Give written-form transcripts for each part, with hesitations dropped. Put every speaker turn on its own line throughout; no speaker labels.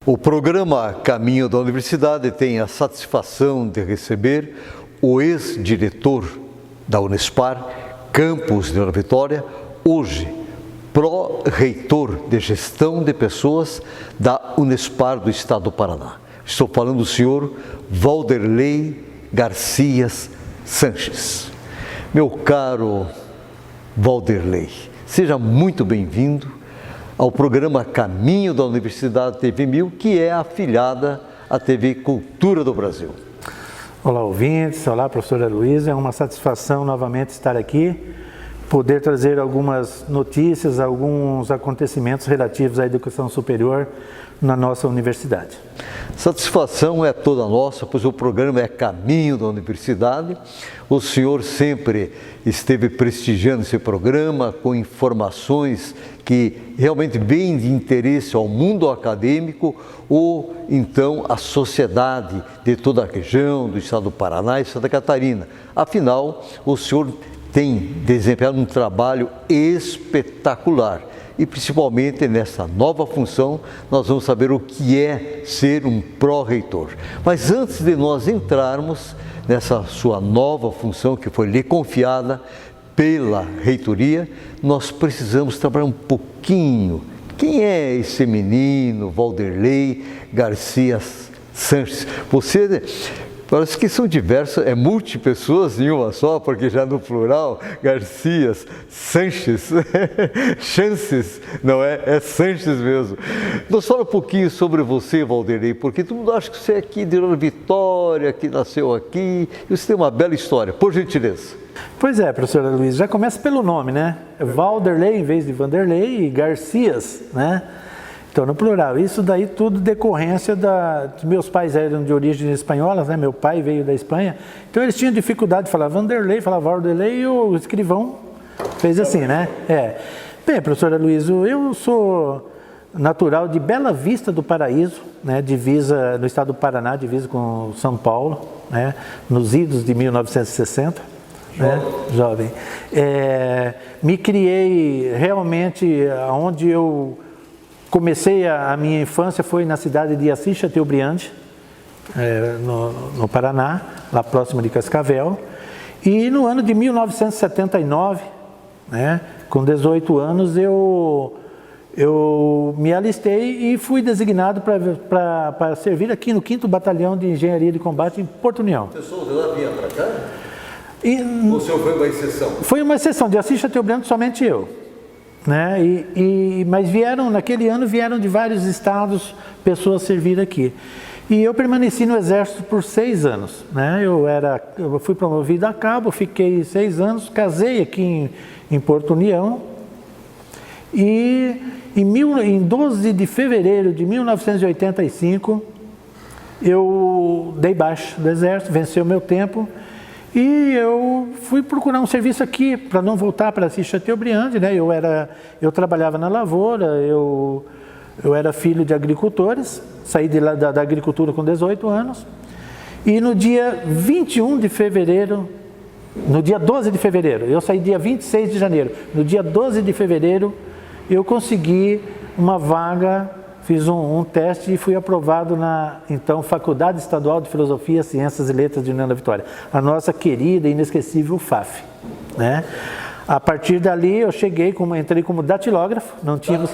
O programa Caminho da Universidade tem a satisfação de receber o ex-diretor da Unespar, campus de Vila Vitória, hoje pró-reitor de gestão de pessoas da Unespar do Estado do Paraná. Estou falando do senhor Valderley Garcias Sanches. Meu caro Valderley, seja muito bem-vindo ao programa Caminho da Universidade TV 1000, que é afiliada à TV Cultura do Brasil.
Olá, ouvintes. Olá, professora Luísa. É uma satisfação novamente estar aqui, poder trazer algumas notícias, alguns acontecimentos relativos à educação superior na nossa universidade.
Satisfação é toda nossa, pois o programa é Caminho da Universidade. O senhor sempre esteve prestigiando esse programa com informações que realmente vêm de interesse ao mundo acadêmico ou então à sociedade de toda a região, do estado do Paraná e Santa Catarina. Afinal, o senhor tem desempenhado um trabalho espetacular. E principalmente nessa nova função, nós vamos saber o que é ser um pró-reitor. Mas antes de nós entrarmos nessa sua nova função que foi lhe confiada pela reitoria, nós precisamos trabalhar um pouquinho. Quem é esse menino, Valderley Garcias Sanches? Você... Parece que são diversas, é multipessoas em uma só, porque já no plural, Garcias, Sanches, Chances, não é? É Sanches mesmo. Nos fala um pouquinho sobre você, Valderley, porque todo mundo acha que você é aqui de Vila Vitória, que nasceu aqui, e você tem uma bela história, por gentileza.
Pois é, professora Luísa, já começa pelo nome, né? Valderley em vez de Vanderlei e Garcias, né? Então, no plural, isso daí tudo decorrência meus pais eram de origem espanhola, né? Meu pai veio da Espanha, então eles tinham dificuldade de falar Vanderlei, falar Valderlei, e o escrivão fez assim, né? Bem, professora Luísa, eu sou natural de Bela Vista do Paraíso, né? Divisa no estado do Paraná, divisa com São Paulo, né? Nos idos de 1960. Jovem. Me criei realmente onde eu comecei a minha infância foi na cidade de Assis Chateaubriand, no Paraná, lá próximo de Cascavel. E no ano de 1979, né, com 18 anos, eu me alistei e fui designado para servir aqui no 5º Batalhão de Engenharia de Combate em Porto União.
O pessoal de lá vinha para cá? O senhor foi uma exceção?
Foi uma exceção, de Assis Chateaubriand somente eu. Né? Mas naquele ano vieram de vários estados pessoas servir aqui. E eu permaneci no Exército por 6 anos. Né? Eu fui promovido a cabo, fiquei 6 anos, casei aqui em Porto União. E em 12 de fevereiro de 1985, eu dei baixa do Exército, venceu o meu tempo. E eu fui procurar um serviço aqui, para não voltar para Assis Chateaubriand, né? Eu trabalhava na lavoura, eu era filho de agricultores, saí de lá da agricultura com 18 anos. E no dia 21 de fevereiro, no dia 12 de fevereiro, eu saí dia 26 de janeiro, no dia 12 de fevereiro, eu consegui uma vaga, fiz um teste e fui aprovado na, então, Faculdade Estadual de Filosofia, Ciências e Letras de União da Vitória, a nossa querida e inesquecível FAF. Né? A partir dali eu entrei como datilógrafo, não tínhamos...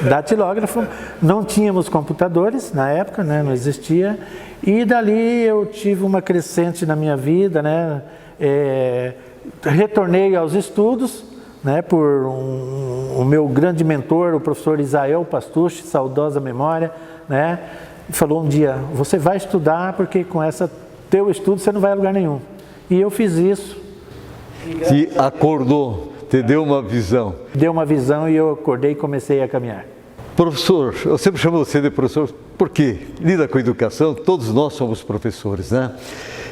Datilógrafo, não tínhamos computadores na época, né? Não existia, e dali eu tive uma crescente na minha vida, né? Retornei aos estudos, né, por o meu grande mentor, o professor Isael Pastucci, saudosa memória, né, falou um dia, você vai estudar porque com teu estudo você não vai a lugar nenhum. E eu fiz isso.
Te acordou, te deu uma visão.
Deu uma visão e eu acordei e comecei a caminhar.
Professor, eu sempre chamo você de professor porque lida com educação, todos nós somos professores, né?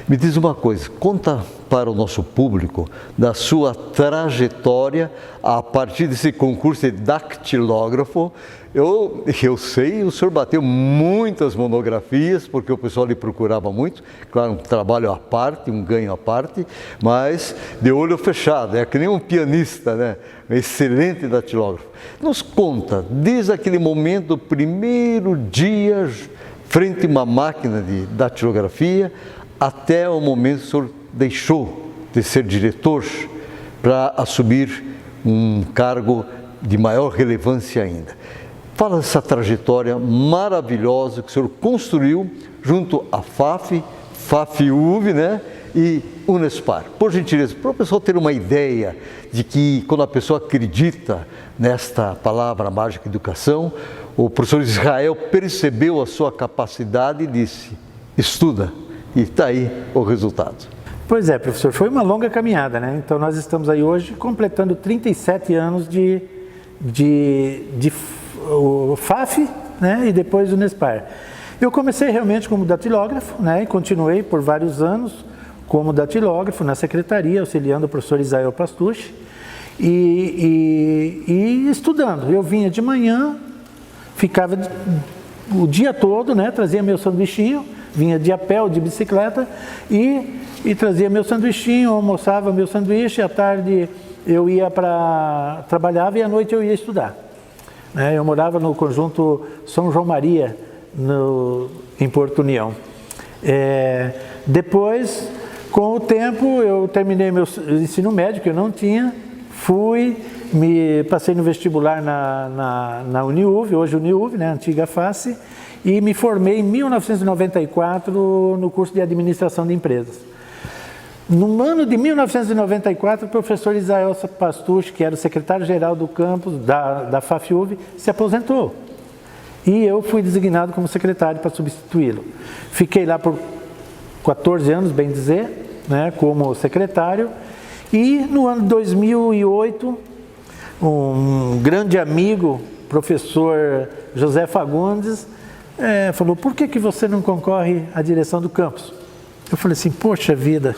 Me diz uma coisa, conta para o nosso público da sua trajetória a partir desse concurso de dactilógrafo. Eu sei, o senhor bateu muitas monografias, porque o pessoal lhe procurava muito, claro, um trabalho à parte, um ganho à parte, mas de olho fechado, é que nem um pianista, né? Um excelente datilógrafo. Nos conta, desde aquele momento, do primeiro dia frente a uma máquina de datilografia, até o momento que o senhor deixou de ser diretor para assumir um cargo de maior relevância ainda. Fala dessa trajetória maravilhosa que o senhor construiu junto à FAFI-UV, né? E Unespar. Por gentileza, para o pessoal ter uma ideia de que quando a pessoa acredita nesta palavra mágica educação, o professor Israel percebeu a sua capacidade e disse, estuda, e está aí o resultado.
Pois é, professor, foi uma longa caminhada, né? Então nós estamos aí hoje completando 37 anos de o FAFI, né? E depois o Unespar. Eu comecei realmente como datilógrafo, né? E continuei por vários anos como datilógrafo na secretaria, auxiliando o professor Israel Pastucci e estudando. Eu vinha de manhã, ficava o dia todo, né? Trazia meu sanduichinho, vinha de a pé ou de bicicleta e trazia meu sanduichinho, almoçava meu sanduíche, à tarde eu ia trabalhava e à noite eu ia estudar. Eu morava no conjunto São João Maria, em Porto União. Depois, com o tempo, eu terminei meu ensino médio, que eu não tinha, passei no vestibular na Uniuv, hoje Uniuv, né, antiga FACE, e me formei em 1994 no curso de Administração de Empresas. No ano de 1994, o professor Israel Pastucci, que era o secretário-geral do campus da FAFI-UV, se aposentou. E eu fui designado como secretário para substituí-lo. Fiquei lá por 14 anos, bem dizer, né, como secretário. E no ano de 2008, um grande amigo, professor José Fagundes, falou, por que você não concorre à direção do campus? Eu falei assim, poxa vida,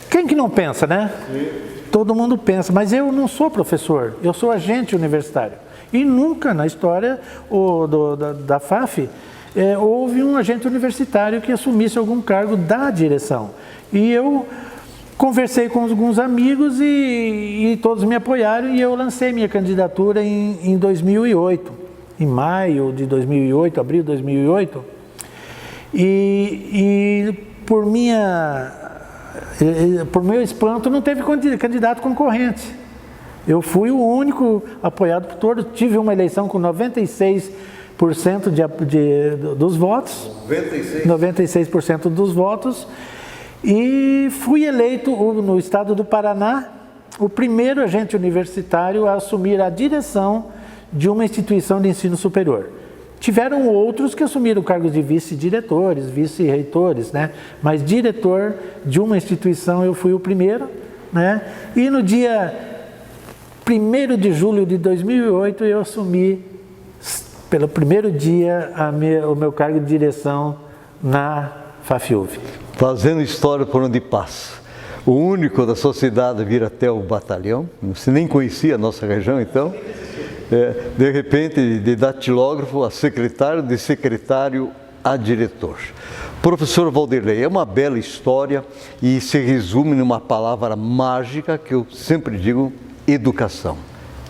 quem que não pensa, né? Sim. Todo mundo pensa, mas eu não sou professor, eu sou agente universitário. E nunca na história da FAFI houve um agente universitário que assumisse algum cargo da direção. E eu conversei com alguns amigos e todos me apoiaram e eu lancei minha candidatura em 2008, em maio de 2008, abril de 2008. E por meu espanto, não teve candidato concorrente. Eu fui o único apoiado por todos. Tive uma eleição com 96% dos votos. 96% dos votos. E fui eleito no estado do Paraná o primeiro agente universitário a assumir a direção de uma instituição de ensino superior. Tiveram outros que assumiram cargos de vice-diretores, vice-reitores, né? Mas diretor de uma instituição eu fui o primeiro, né? E no dia 1º de julho de 2008 eu assumi, pelo primeiro dia, o meu cargo de direção na FAFI-UV.
Fazendo história por onde passa. O único da sociedade a vir até o batalhão, você nem conhecia a nossa região então. De repente, de datilógrafo a secretário, de secretário a diretor. Professor Valderlei, é uma bela história e se resume numa palavra mágica que eu sempre digo, educação.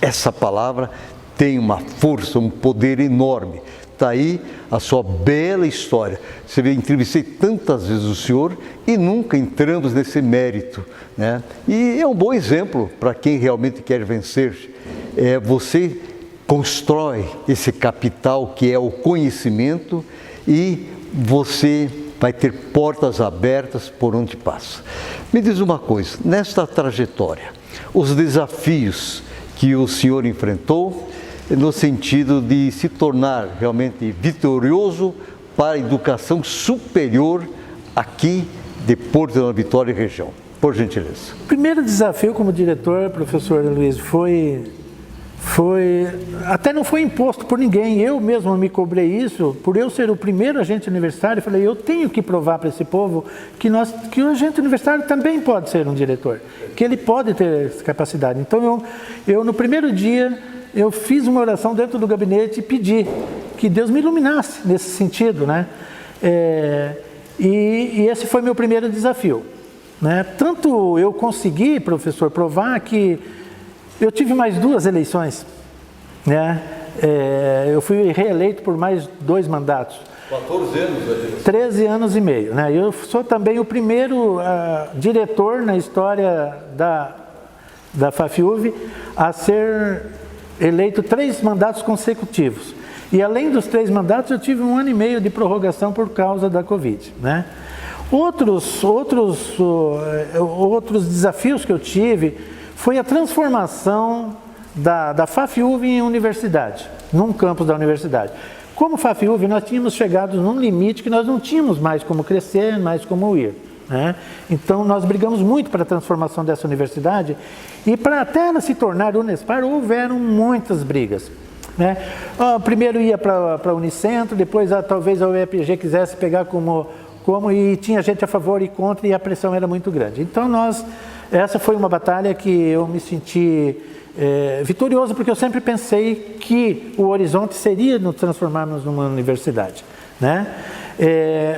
Essa palavra tem uma força, um poder enorme. Está aí a sua bela história. Você vê, entrevistei tantas vezes o senhor e nunca entramos nesse mérito, né? E é um bom exemplo para quem realmente quer vencer. Você constrói esse capital que é o conhecimento e você vai ter portas abertas por onde passa. Me diz uma coisa, nesta trajetória, os desafios que o senhor enfrentou no sentido de se tornar realmente vitorioso para a educação superior aqui de Porto da Vitória e região. Por gentileza.
O primeiro desafio como diretor, professor Luiz, foi até não foi imposto por ninguém, eu mesmo me cobrei isso, por eu ser o primeiro agente universitário, eu falei, eu tenho que provar para esse povo que o agente universitário também pode ser um diretor, que ele pode ter essa capacidade. Então eu no primeiro dia, eu fiz uma oração dentro do gabinete e pedi que Deus me iluminasse nesse sentido, né? E esse foi meu primeiro desafio, né? Tanto eu consegui, professor, provar que eu tive mais 2 eleições, né? Eu fui reeleito por mais 2 mandatos.
14 anos?
13 anos e meio, né? Eu sou também o primeiro diretor na história da FAFIUV a ser eleito 3 mandatos consecutivos. E além dos 3 mandatos, eu tive 1 ano e meio de prorrogação por causa da Covid, né? Outros desafios que eu tive foi a transformação da FAFIUV em universidade, num campus da universidade. Como FAFIUV, nós tínhamos chegado num limite que nós não tínhamos mais como crescer, mais como ir, né? Então, nós brigamos muito para a transformação dessa universidade e para até ela se tornar Unespar, houveram muitas brigas, né? Primeiro ia para a Unicentro, depois talvez a UEPG quisesse pegar e tinha gente a favor e contra e a pressão era muito grande. Então, essa foi uma batalha que eu me senti vitorioso, porque eu sempre pensei que o horizonte seria nos transformarmos numa universidade, né?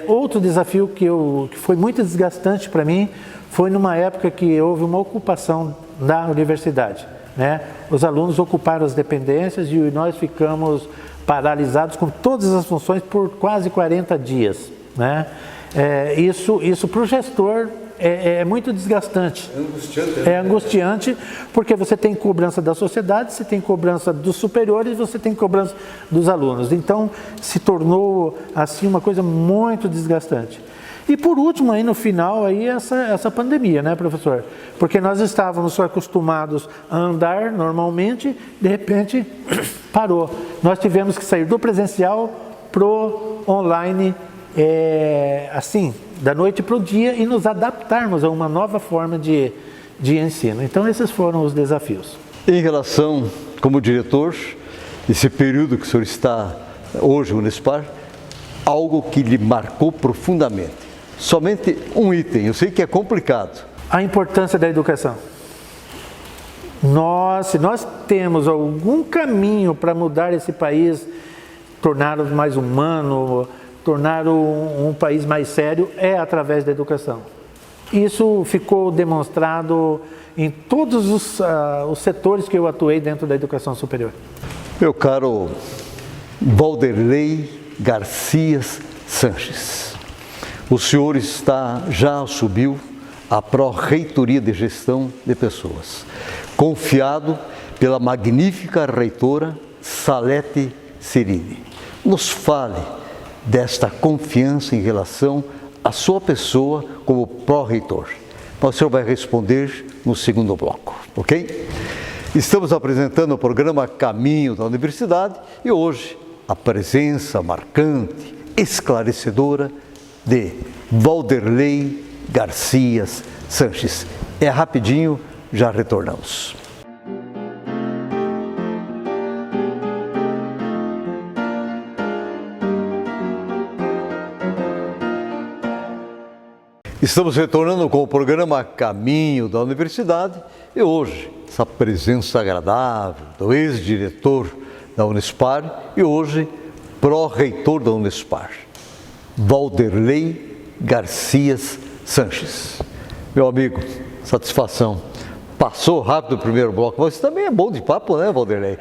Outro desafio que foi muito desgastante para mim foi numa época que houve uma ocupação da universidade, né? Os alunos ocuparam as dependências e nós ficamos paralisados com todas as funções por quase 40 dias, né? Isso para o gestor é muito desgastante.
É angustiante, né?
É angustiante, porque você tem cobrança da sociedade, você tem cobrança dos superiores, você tem cobrança dos alunos. Então, se tornou assim uma coisa muito desgastante. E por último, aí no final, aí essa pandemia, né, professor? Porque nós estávamos acostumados a andar normalmente, de repente parou. Nós tivemos que sair do presencial pro online, assim, da noite para o dia e nos adaptarmos a uma nova forma de ensino. Então, esses foram os desafios.
Em relação, como diretor, esse período que o senhor está hoje no Unespar, algo que lhe marcou profundamente. Somente um item, eu sei que é complicado.
A importância da educação. Se nós temos algum caminho para mudar esse país, torná-lo mais humano, tornar um país mais sério, é através da educação. Isso ficou demonstrado em todos os setores que eu atuei dentro da educação superior.
Meu caro Valderley Garcias Sanches, o senhor já assumiu a Pró-Reitoria de Gestão de Pessoas, confiado pela magnífica reitora Salete Cirini. Nos fale desta confiança em relação à sua pessoa como pró-reitor. O senhor vai responder no segundo bloco, ok? Estamos apresentando o programa Caminho da Universidade e hoje a presença marcante, esclarecedora de Valderley Garcias Sanches. É rapidinho, já retornamos. Estamos retornando com o programa Caminho da Universidade e hoje essa presença agradável do ex-diretor da Unespar e hoje pró-reitor da Unespar, Valderley Garcias Sanches. Meu amigo, satisfação. Passou rápido o primeiro bloco, mas também é bom de papo, né, Valderley?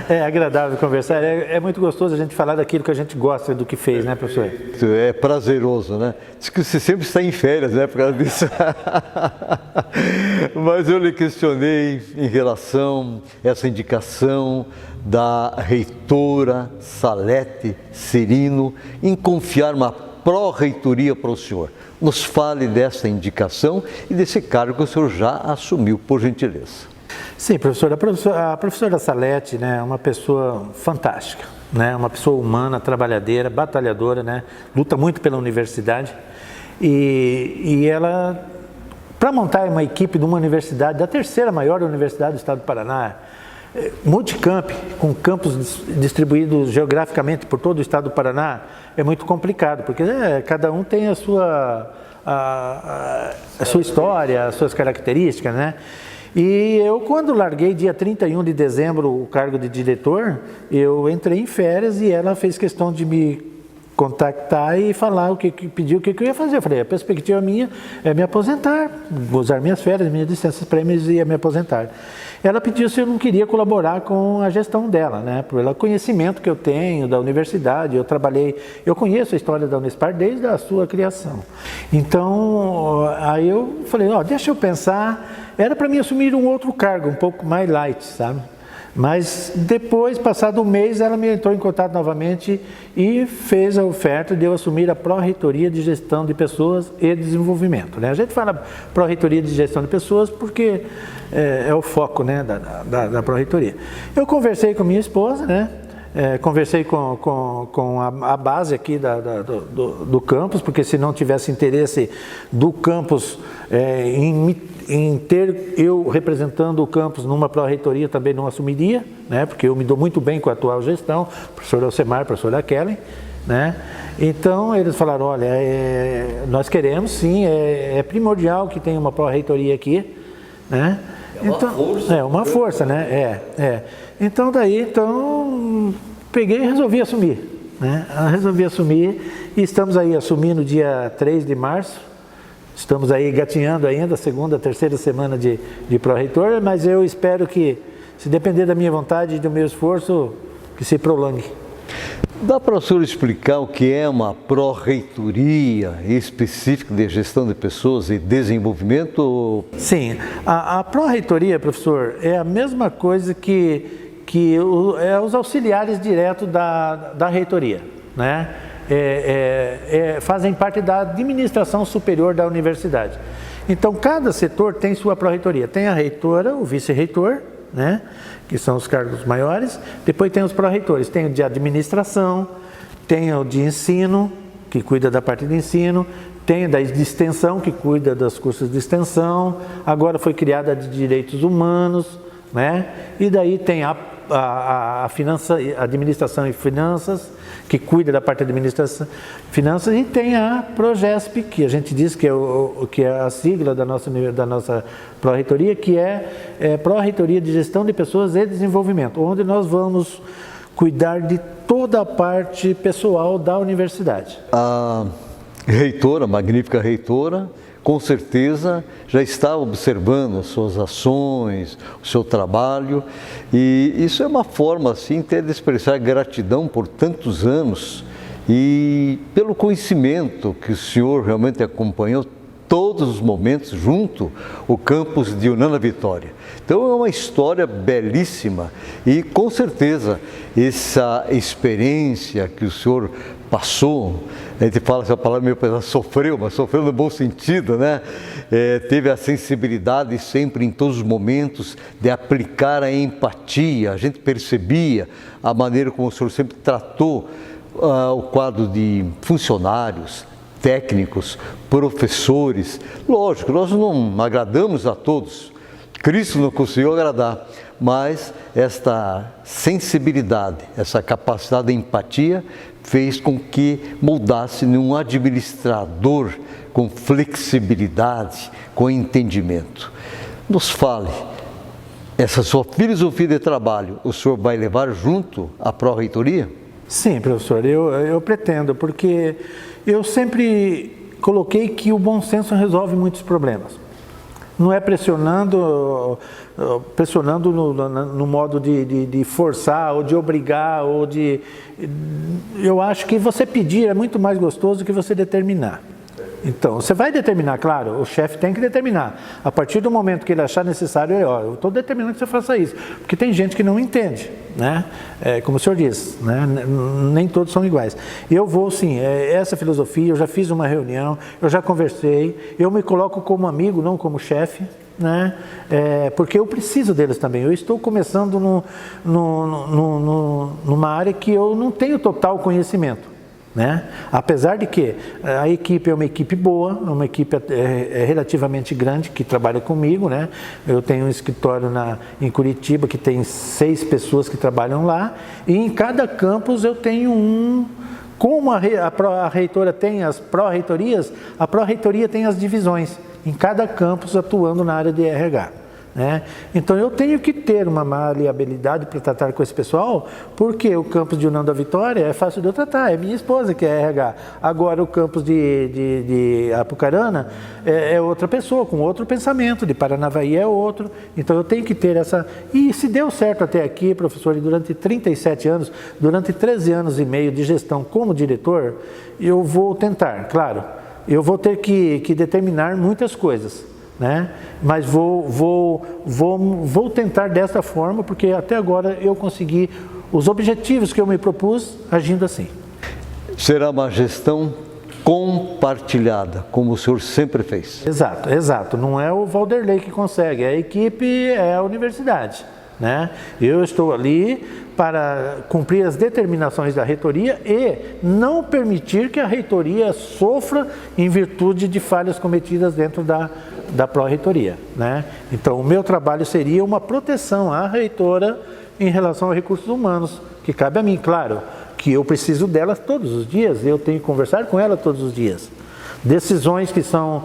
É agradável conversar, é muito gostoso a gente falar daquilo que a gente gosta do que fez, né, professor?
É prazeroso, né? Diz que você sempre está em férias, né, por causa disso. Mas eu lhe questionei em relação a essa indicação da reitora Salete Cirini em confiar uma pró-reitoria para o senhor. Nos fale dessa indicação e desse cargo que o senhor já assumiu, por gentileza.
Sim, professor. A professora Salete, né, é uma pessoa fantástica, né, uma pessoa humana, trabalhadeira, batalhadora, né, luta muito pela universidade e ela, para montar uma equipe de uma universidade, da terceira maior universidade do estado do Paraná, multicamp, com campos distribuídos geograficamente por todo o estado do Paraná, é muito complicado, porque cada um tem a sua história, as suas características, né? E eu, quando larguei dia 31 de dezembro o cargo de diretor, eu entrei em férias e ela fez questão de me contactar e falar pediu o que eu ia fazer. Eu falei, a perspectiva minha é me aposentar, usar minhas férias, minhas licenças prêmios e me aposentar. Ela pediu se eu não queria colaborar com a gestão dela, né? Pelo conhecimento que eu tenho da universidade, eu conheço a história da Unespar desde a sua criação. Então, aí eu falei, deixa eu pensar, era para mim assumir um outro cargo, um pouco mais light, sabe? Mas depois, passado um mês, ela me entrou em contato novamente e fez a oferta de eu assumir a Pró-Reitoria de Gestão de Pessoas e Desenvolvimento, né? A gente fala Pró-Reitoria de Gestão de Pessoas porque é o foco, né, da Pró-Reitoria. Eu conversei com minha esposa, né? Conversei com a base aqui do campus, porque se não tivesse interesse do campus em ter eu representando o campus numa pró-reitoria, também não assumiria, né? Porque eu me dou muito bem com a atual gestão, professor Alcemar, professora Kellen, né? Então eles falaram, olha, nós queremos sim, é primordial que tenha uma pró-reitoria aqui, né?
Força.
É uma força, né? Então peguei e resolvi assumir, né? Resolvi assumir e estamos aí assumindo dia 3 de março. Estamos aí gatinhando ainda, segunda, terceira semana de pró-reitor, mas eu espero que, se depender da minha vontade e do meu esforço, que se prolongue.
Dá para o senhor explicar o que é uma pró-reitoria específica de gestão de pessoas e desenvolvimento?
Sim, a pró-reitoria, professor, é a mesma coisa que os auxiliares diretos da reitoria, né? Fazem parte da administração superior da universidade. Então, cada setor tem sua pró-reitoria. Tem a reitora, o vice-reitor, né, que são os cargos maiores. Depois tem os pró-reitores. Tem o de administração, tem o de ensino, que cuida da parte de ensino, tem da de extensão, que cuida dos cursos de extensão. Agora foi criada a de direitos humanos, né? E daí tem a administração e finanças, que cuida da parte de administração e finanças, e tem a Progesp, que a gente diz que é a sigla da nossa pró-reitoria, que é Pró-Reitoria de Gestão de Pessoas e Desenvolvimento, onde nós vamos cuidar de toda a parte pessoal da universidade.
A reitora, a magnífica reitora, com certeza já está observando as suas ações, o seu trabalho, e isso é uma forma assim até de expressar gratidão por tantos anos e pelo conhecimento que o senhor realmente acompanhou todos os momentos junto ao campus de Unana Vitória. Então é uma história belíssima e com certeza essa experiência que o senhor passou, a gente fala essa palavra meio pesada, sofreu, mas sofreu no bom sentido, né? Teve a sensibilidade sempre em todos os momentos de aplicar a empatia, a gente percebia a maneira como o senhor sempre tratou o quadro de funcionários, técnicos, professores. Lógico, nós não agradamos a todos, Cristo não conseguiu agradar, mas esta sensibilidade, essa capacidade de empatia fez com que moldasse num administrador com flexibilidade, com entendimento. Nos fale, essa sua filosofia de trabalho, o senhor vai levar junto à pró-reitoria?
Sim, professor, eu pretendo, porque eu sempre coloquei que o bom senso resolve muitos problemas. Não é pressionando no modo de forçar ou de obrigar ou de... Eu acho que você pedir é muito mais gostoso do que você determinar. Então, você vai determinar, claro, o chefe tem que determinar. A partir do momento que ele achar necessário, eu estou determinando que você faça isso. Porque tem gente que não entende, né? Como o senhor diz, né? Nem todos são iguais. Eu vou, sim, essa filosofia, eu já fiz uma reunião, eu já conversei, eu me coloco como amigo, não como chefe, né? Porque eu preciso deles também. Eu estou começando numa área que eu não tenho total conhecimento, né? Apesar de que a equipe é uma equipe boa, uma equipe relativamente grande que trabalha comigo, né? Eu tenho um escritório em Curitiba que tem 6 pessoas que trabalham lá, e em cada campus eu tenho um. Como a reitora tem as pró-reitorias, a pró-reitoria tem as divisões, em cada campus atuando na área de RH. Né? Então eu tenho que ter uma maleabilidade para tratar com esse pessoal, porque o campus de União da Vitória é fácil de eu tratar, é minha esposa que é RH. Agora o campus de Apucarana é outra pessoa, com outro pensamento, de Paranavaí é outro. Então eu tenho que ter essa... E se deu certo até aqui, professor, e durante 37 anos, durante 13 anos e meio de gestão como diretor, eu vou tentar, claro, eu vou ter que determinar muitas coisas, né? Mas vou tentar dessa forma, porque até agora eu consegui os objetivos que eu me propus agindo assim.
Será uma gestão compartilhada, como o senhor sempre fez.
Exato, exato. Não é o Valderlei que consegue, a equipe é a universidade, né? Eu estou ali para cumprir as determinações da reitoria e não permitir que a reitoria sofra em virtude de falhas cometidas dentro da pró-reitoria, né? Então o meu trabalho seria uma proteção à reitora em relação a recursos humanos, que cabe a mim, claro, que eu preciso dela todos os dias, eu tenho que conversar com ela todos os dias. Decisões que são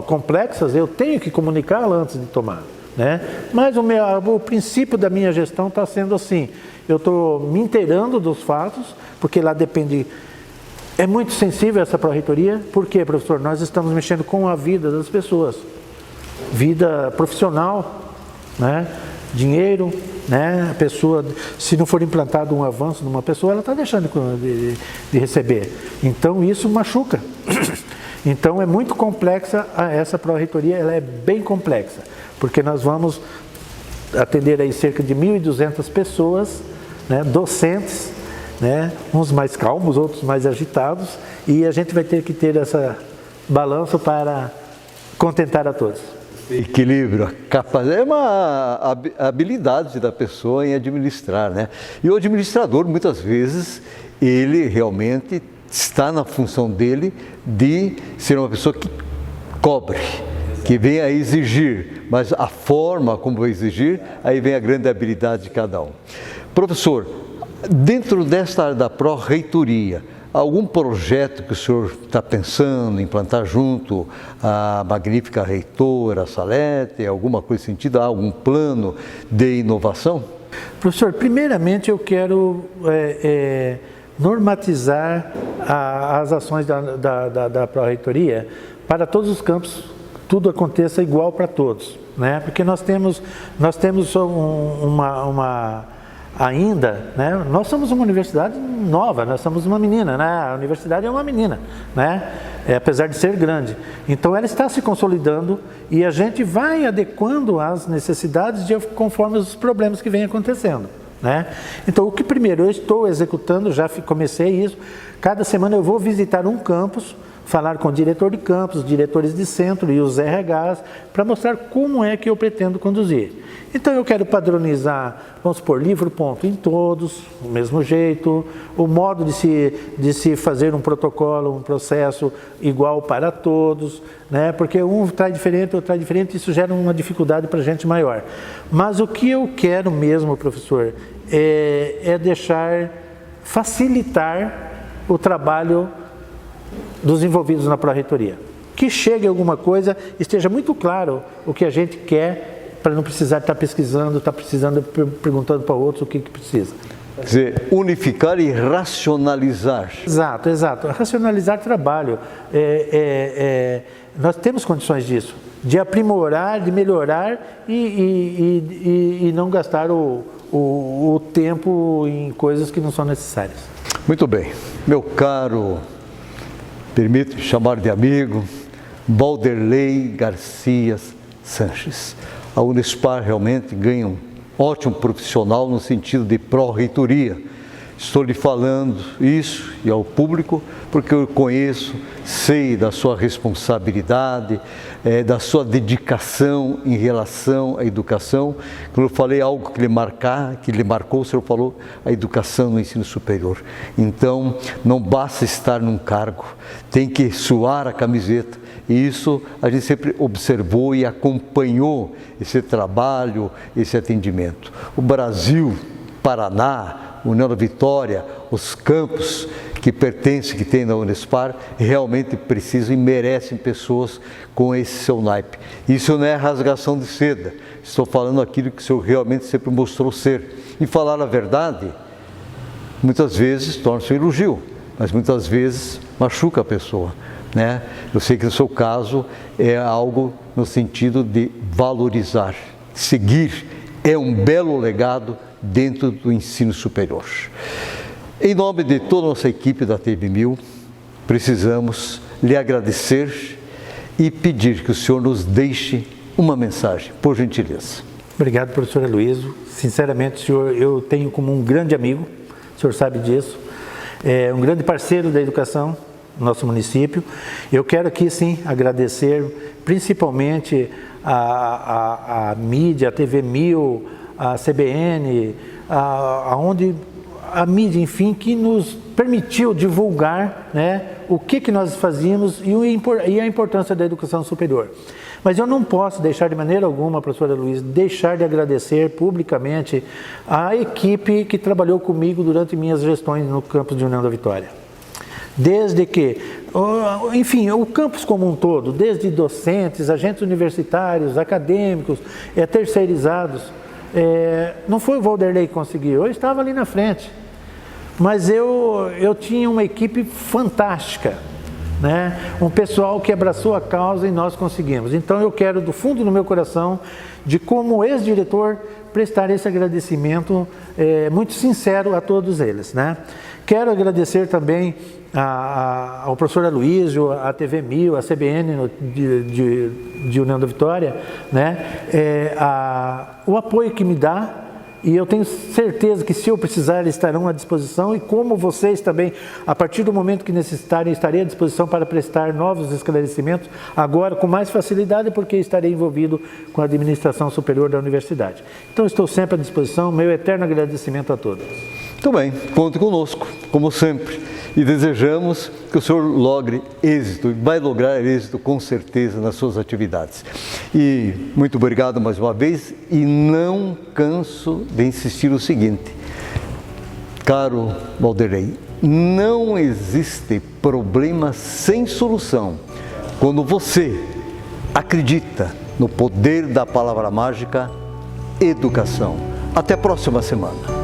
complexas, eu tenho que comunicá-la antes de tomar, né? Mas o princípio da minha gestão está sendo assim, eu estou me inteirando dos fatos, porque lá depende... É muito sensível essa pró-reitoria, por quê, professor? Nós estamos mexendo com a vida das pessoas, vida profissional, né? Dinheiro, né? A pessoa, se não for implantado um avanço numa pessoa, ela está deixando de receber. Então isso machuca. Então é muito complexa essa pró-reitoria, ela é bem complexa, porque nós vamos atender aí cerca de 1.200 pessoas, né? Docentes, né? Uns mais calmos, outros mais agitados, e a gente vai ter que ter essa balança para contentar a todos.
Equilíbrio, é uma habilidade da pessoa em administrar, né? E o administrador, muitas vezes, ele realmente está na função dele de ser uma pessoa que cobre, que vem a exigir, mas a forma como vai exigir, aí vem a grande habilidade de cada um. Professor, dentro desta área da pró-reitoria, algum projeto que o senhor está pensando em implantar junto à magnífica reitora Salete, alguma coisa nesse sentido, algum plano de inovação?
Professor, primeiramente eu quero normatizar as ações da pró-reitoria para todos os campos, tudo aconteça igual para todos, né? Porque nós temos ainda, né? Nós somos uma universidade nova, nós somos uma menina, né? A universidade é uma menina, né? Apesar de ser grande. Então ela está se consolidando e a gente vai adequando às necessidades conforme os problemas que vêm acontecendo, né? Então o que primeiro eu estou executando, já comecei isso, cada semana eu vou visitar um campus, falar com o diretor de campus, os diretores de centro e os RHs, para mostrar como é que eu pretendo conduzir. Então eu quero padronizar, vamos supor, livro-ponto em todos, o mesmo jeito, o modo de se fazer um protocolo, um processo igual para todos, né? Porque um traz diferente, outro traz diferente, isso gera uma dificuldade para a gente maior. Mas o que eu quero mesmo, professor, é facilitar o trabalho dos envolvidos na pró-reitoria. Que chegue alguma coisa, esteja muito claro o que a gente quer, para não precisar estar pesquisando, estar precisando, perguntando para outros o que precisa.
Quer dizer, unificar e racionalizar.
Exato, exato. Racionalizar trabalho. Nós temos condições disso, de aprimorar, de melhorar e não gastar o tempo em coisas que não são necessárias.
Muito bem. Meu caro, permito chamar de amigo, Valderlei Garcia Sanches. A Unespar realmente ganha um ótimo profissional no sentido de pró-reitoria, Estou lhe falando isso e ao público porque eu conheço, sei da sua responsabilidade, da sua dedicação em relação à educação. Quando eu falei algo que lhe marcou, o senhor falou a educação no ensino superior. Então, não basta estar num cargo, tem que suar a camiseta. E isso a gente sempre observou e acompanhou esse trabalho, esse atendimento. O Brasil, Paraná, União da Vitória, os campos que pertencem, que tem na Unespar, realmente precisam e merecem pessoas com esse seu naipe. Isso não é rasgação de seda, estou falando aquilo que o senhor realmente sempre mostrou ser. E falar a verdade, muitas vezes torna-se um elogio, mas muitas vezes machuca a pessoa, né? Eu sei que no seu caso é algo no sentido de valorizar, seguir, é um belo legado dentro do ensino superior. Em nome de toda a nossa equipe da TV1000, precisamos lhe agradecer e pedir que o senhor nos deixe uma mensagem, por gentileza.
Obrigado, professor Aloysio. Sinceramente, senhor, eu tenho como um grande amigo, o senhor sabe disso, um grande parceiro da educação no nosso município. Eu quero aqui, sim, agradecer principalmente a mídia, a TV1000, a CBN, a mídia, enfim, que nos permitiu divulgar, né, o que nós fazíamos e a importância da educação superior. Mas eu não posso deixar de maneira alguma, professora Luiz, deixar de agradecer publicamente a equipe que trabalhou comigo durante minhas gestões no campus de União da Vitória. Desde que, enfim, o campus como um todo, desde docentes, agentes universitários, acadêmicos, terceirizados. Não foi o Valderlei que conseguiu, eu estava ali na frente, mas eu tinha uma equipe fantástica, né? Um pessoal que abraçou a causa e nós conseguimos. Então eu quero do fundo do meu coração, de como ex-diretor, prestar esse agradecimento muito sincero a todos eles, né? Quero agradecer também ao professor Aloysio, à TV1000, à CBN de União da Vitória, né? O apoio que me dá, e eu tenho certeza que se eu precisar eles estarão à disposição, e como vocês também, a partir do momento que necessitarem, estarei à disposição para prestar novos esclarecimentos, agora com mais facilidade, porque estarei envolvido com a administração superior da universidade. Então estou sempre à disposição, meu eterno agradecimento a todos.
Muito bem, conte conosco, como sempre, e desejamos que o senhor logre êxito, e vai lograr êxito com certeza nas suas atividades. E muito obrigado mais uma vez, e não canso de insistir o seguinte, caro Valderlei, não existe problema sem solução quando você acredita no poder da palavra mágica, educação. Até a próxima semana.